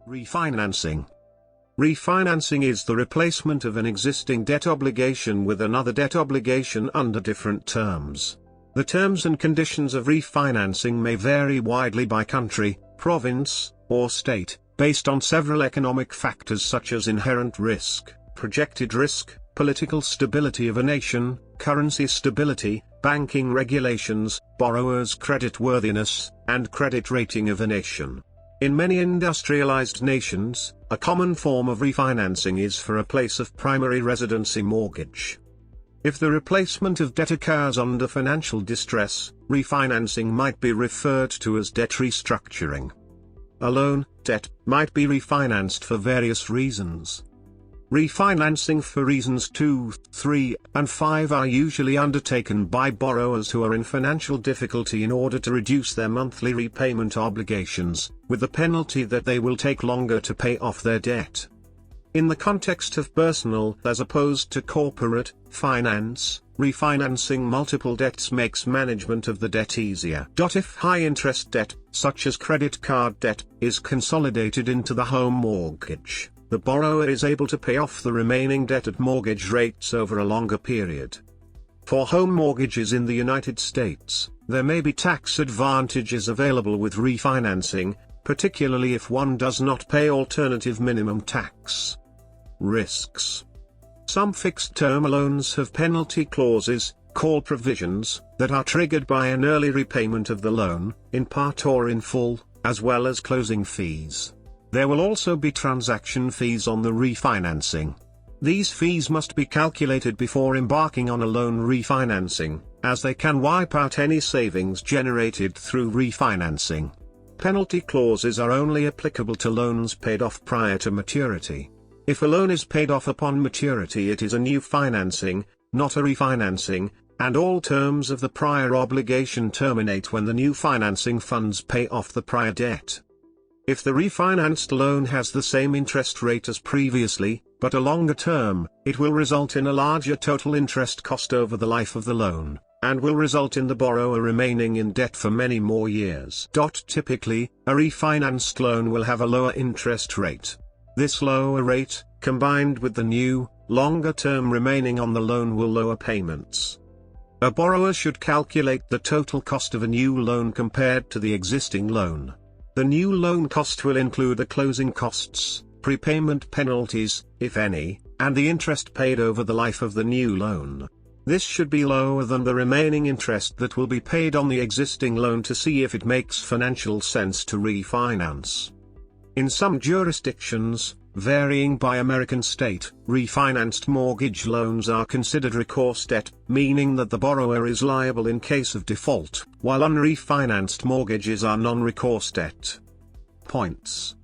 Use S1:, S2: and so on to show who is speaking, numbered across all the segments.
S1: Refinancing. Refinancing is the replacement of an existing debt obligation with another debt obligation under different terms. The terms and conditions of refinancing may vary widely by country, province, or state, based on several economic factors such as inherent risk, projected risk, political stability of a nation, currency stability, banking regulations, borrowers' creditworthiness, and credit rating of a nation. In many industrialized nations, a common form of refinancing is for a place of primary residency mortgage. If the replacement of debt occurs under financial distress, refinancing might be referred to as debt restructuring. A loan, debt, might be refinanced for various reasons. Refinancing for reasons 2, 3, and 5 are usually undertaken by borrowers who are in financial difficulty in order to reduce their monthly repayment obligations, with the penalty that they will take longer to pay off their debt. In the context of personal as opposed to corporate finance, refinancing multiple debts makes management of the debt easier. If high-interest debt, such as credit card debt, is consolidated into the home mortgage, the borrower is able to pay off the remaining debt at mortgage rates over a longer period. For home mortgages in the United States, there may be tax advantages available with refinancing, particularly if one does not pay alternative minimum tax. Risks. Some fixed-term loans have penalty clauses, call provisions, that are triggered by an early repayment of the loan, in part or in full, as well as closing fees. There will also be transaction fees on the refinancing. These fees must be calculated before embarking on a loan refinancing, as they can wipe out any savings generated through refinancing. Penalty clauses are only applicable to loans paid off prior to maturity. If a loan is paid off upon maturity, it is a new financing, not a refinancing, and all terms of the prior obligation terminate when the new financing funds pay off the prior debt. If the refinanced loan has the same interest rate as previously, but a longer term, it will result in a larger total interest cost over the life of the loan, and will result in the borrower remaining in debt for many more years. Typically, a refinanced loan will have a lower interest rate. This lower rate, combined with the new, longer term remaining on the loan, will lower payments. A borrower should calculate the total cost of a new loan compared to the existing loan. The new loan cost will include the closing costs, prepayment penalties, if any, and the interest paid over the life of the new loan. This should be lower than the remaining interest that will be paid on the existing loan to see if it makes financial sense to refinance. In some jurisdictions, varying by American state, refinanced mortgage loans are considered recourse debt, meaning that the borrower is liable in case of default, while unrefinanced mortgages are non-recourse debt. Points.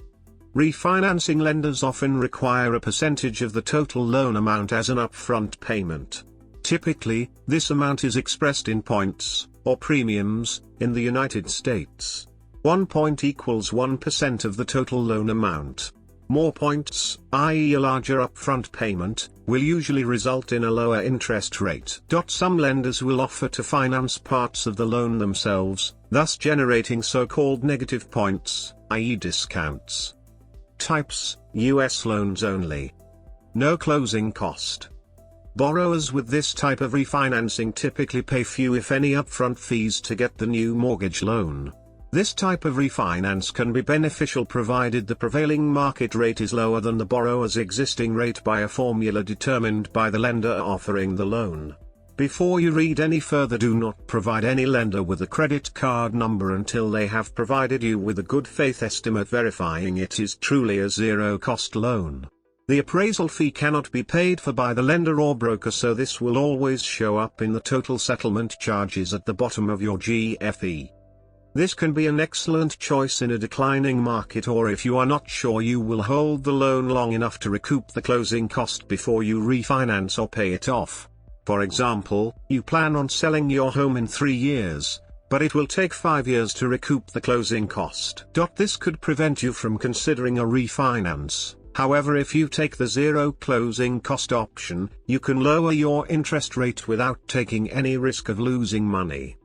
S1: Refinancing lenders often require a percentage of the total loan amount as an upfront payment. Typically, this amount is expressed in points, or premiums, in the United States. 1 point equals 1% of the total loan amount. More points, i.e. a larger upfront payment, will usually result in a lower interest rate. Some lenders will offer to finance parts of the loan themselves, thus generating so-called negative points, i.e. discounts. Types: U.S. loans only. No closing cost. Borrowers with this type of refinancing typically pay few if any upfront fees to get the new mortgage loan. This type of refinance can be beneficial provided the prevailing market rate is lower than the borrower's existing rate by a formula determined by the lender offering the loan. Before you read any further, do not provide any lender with a credit card number until they have provided you with a good faith estimate verifying it is truly a zero-cost loan. The appraisal fee cannot be paid for by the lender or broker, so this will always show up in the total settlement charges at the bottom of your GFE. This can be an excellent choice in a declining market, or if you are not sure you will hold the loan long enough to recoup the closing cost before you refinance or pay it off. For example, you plan on selling your home in 3 years, but it will take 5 years to recoup the closing cost. This could prevent you from considering a refinance. However, if you take the zero closing cost option, you can lower your interest rate without taking any risk of losing money.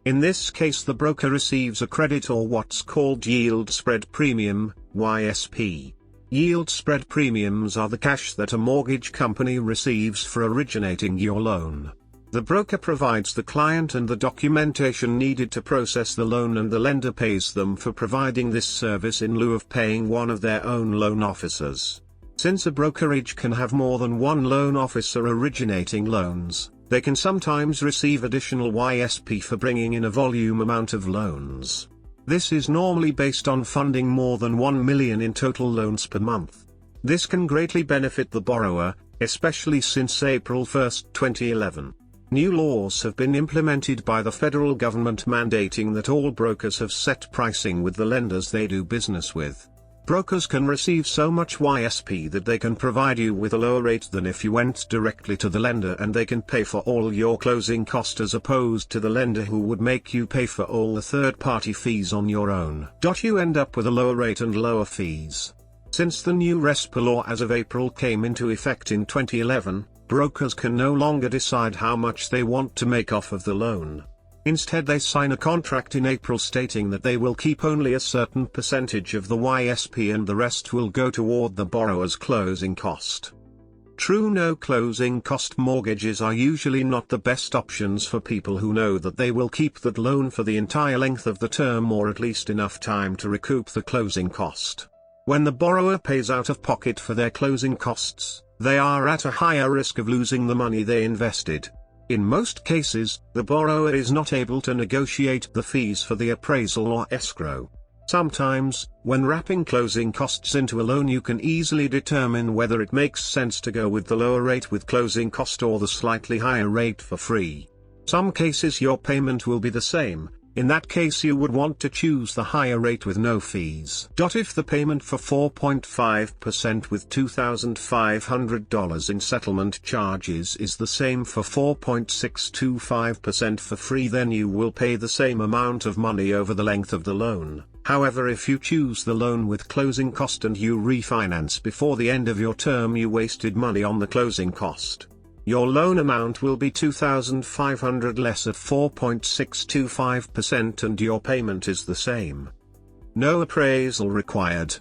S1: In this case the broker receives a credit or what's called yield spread premium, YSP. Yield spread premiums are the cash that a mortgage company receives for originating your loan. The broker provides the client and the documentation needed to process the loan, and the lender pays them for providing this service in lieu of paying one of their own loan officers. Since a brokerage can have more than one loan officer originating loans, they can sometimes receive additional YSP for bringing in a volume amount of loans. This is normally based on funding more than 1 million in total loans per month. This can greatly benefit the borrower, especially since April 1, 2011. New laws have been implemented by the federal government mandating that all brokers have set pricing with the lenders they do business with. Brokers can receive so much YSP that they can provide you with a lower rate than if you went directly to the lender, and they can pay for all your closing costs as opposed to the lender who would make you pay for all the third-party fees on your own. You end up with a lower rate and lower fees. Since the new RESPA law as of April came into effect in 2011, brokers can no longer decide how much they want to make off of the loan. Instead, they sign a contract in April stating that they will keep only a certain percentage of the YSP and the rest will go toward the borrower's closing cost. True, no closing cost mortgages are usually not the best options for people who know that they will keep that loan for the entire length of the term, or at least enough time to recoup the closing cost. When the borrower pays out of pocket for their closing costs, they are at a higher risk of losing the money they invested. In most cases, the borrower is not able to negotiate the fees for the appraisal or escrow. Sometimes, when wrapping closing costs into a loan, you can easily determine whether it makes sense to go with the lower rate with closing cost or the slightly higher rate for free. Some cases your payment will be the same. In that case you would want to choose the higher rate with no fees. If the payment for 4.5% with $2,500 in settlement charges is the same for 4.625% for free, then you will pay the same amount of money over the length of the loan. However, if you choose the loan with closing cost and you refinance before the end of your term, you wasted money on the closing cost. Your loan amount will be $2,500 less at 4.625% and your payment is the same. No appraisal required.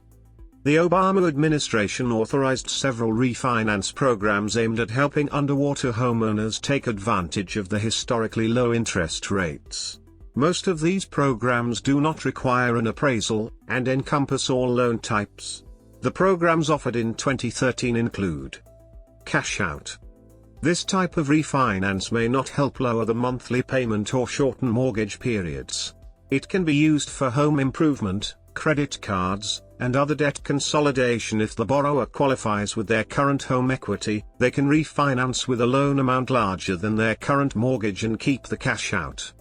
S1: The Obama administration authorized several refinance programs aimed at helping underwater homeowners take advantage of the historically low interest rates. Most of these programs do not require an appraisal, and encompass all loan types. The programs offered in 2013 include cash out. This type of refinance may not help lower the monthly payment or shorten mortgage periods. It can be used for home improvement, credit cards, and other debt consolidation. If the borrower qualifies with their current home equity, they can refinance with a loan amount larger than their current mortgage and keep the cash out.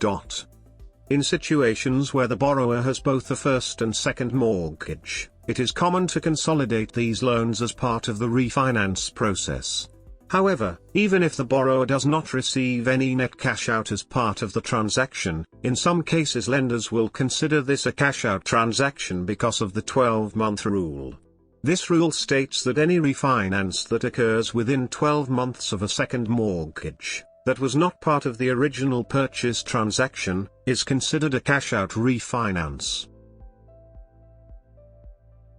S1: In situations where the borrower has both the first and second mortgage, it is common to consolidate these loans as part of the refinance process. However, even if the borrower does not receive any net cash out as part of the transaction, in some cases lenders will consider this a cash out transaction because of the 12-month rule. This rule states that any refinance that occurs within 12 months of a second mortgage, that was not part of the original purchase transaction, is considered a cash out refinance.